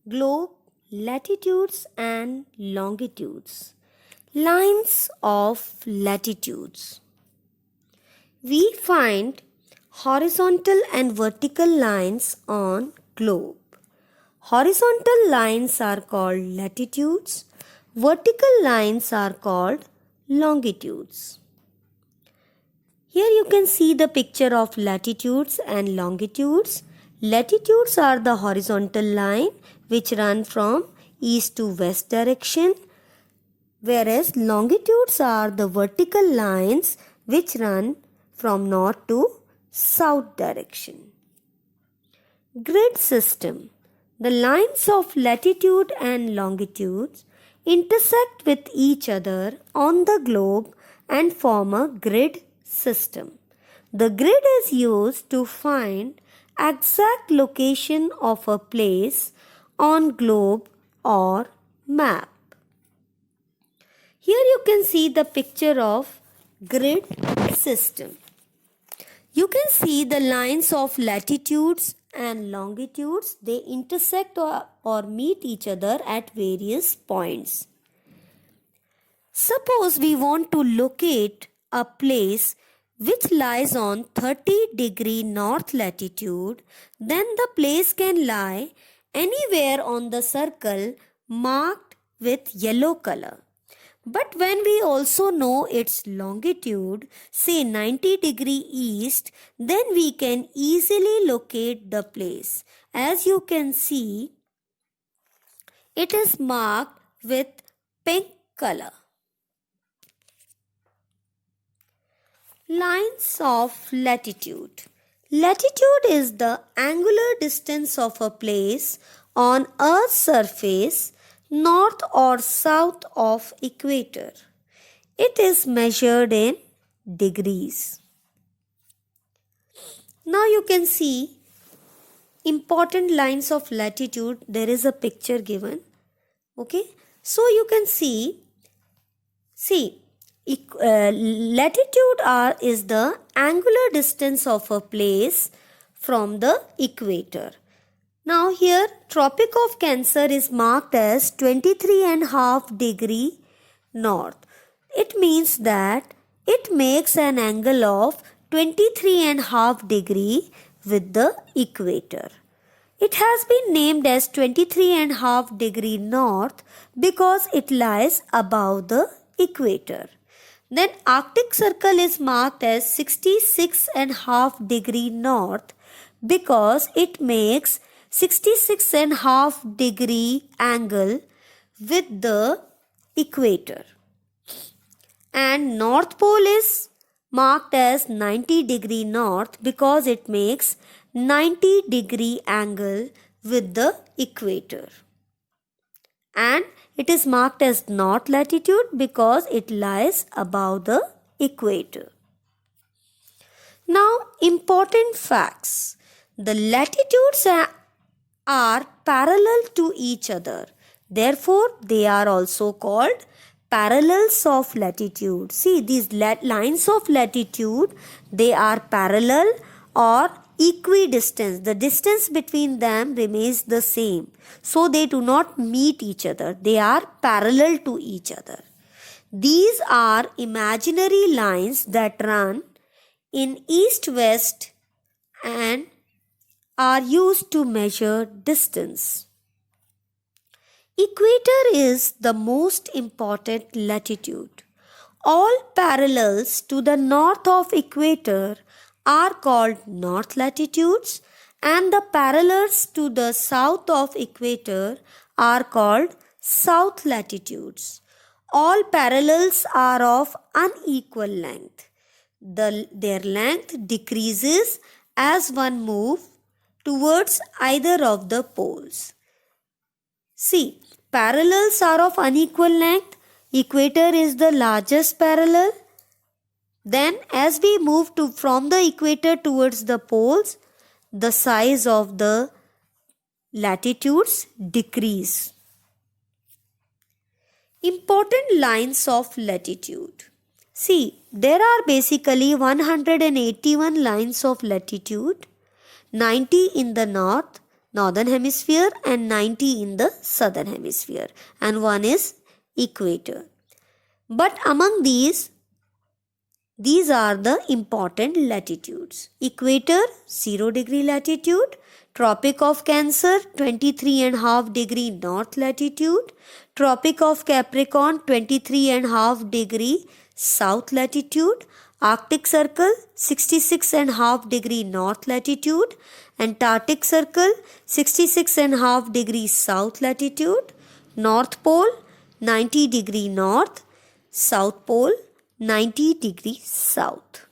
globe, latitudes and longitudes. Lines of latitudes. We find horizontal and vertical lines on globe. Horizontal lines are called latitudes. Vertical lines are called longitudes. Here you can see the picture of latitudes and longitudes. Latitudes are the horizontal line which run from east to west direction, whereas longitudes are the vertical lines which run from north to south direction. Grid system. The lines of latitude and longitude intersect with each other on the globe and form a grid system. The grid is used to find exact location of a place on globe or map. Here you can see the picture of grid system. You can see the lines of latitudes and longitudes. They intersect or meet each other at various points. Suppose we want to locate a place which lies on 30° north latitude, then the place can lie anywhere on the circle marked with yellow color. But when we also know its longitude, say 90° east, then we can easily locate the place. As you can see, it is marked with pink color. Lines of latitude. Latitude is the angular distance of a place on Earth's surface north or south of equator. It is measured in degrees. Now you can see important lines of latitude. There is a picture given. Okay. So you can see latitude is the angular distance of a place from the equator. Now here Tropic of Cancer is marked as 23.5° north. It means that it makes an angle of 23.5° with the equator. It has been named as 23.5° north because it lies above the equator. Then Arctic Circle is marked as 66.5° north because it makes 66.5° angle with the equator. And North Pole is marked as 90° north because it makes 90° angle with the equator. And it is marked as north latitude because it lies above the equator. Now, important facts. The latitudes are parallel to each other. Therefore, they are also called parallels of latitude. See, these lines of latitude, they are parallel or equidistant. The distance between them remains the same. So, they do not meet each other. They are parallel to each other. These are imaginary lines that run in east-west and are used to measure distance. Equator is the most important latitude. All parallels to the north of equator are called north latitudes and the parallels to the south of equator are called south latitudes. All parallels are of unequal length. Their length decreases as one moves towards either of the poles. See, parallels are of unequal length. Equator is the largest parallel. Then as we move from the equator towards the poles, the size of the latitudes decrease. Important lines of latitude. See, there are basically 181 lines of latitude, 90 in the north, northern hemisphere and 90 in the southern hemisphere, and one is equator. But among these are the important latitudes. Equator 0 degree latitude, Tropic of Cancer 23.5 degree north latitude, Tropic of Capricorn 23.5 degree south latitude, Arctic Circle 66.5 degree north latitude, Antarctic Circle 66.5 degree south latitude, North Pole 90 degree north, South Pole 90 degree south.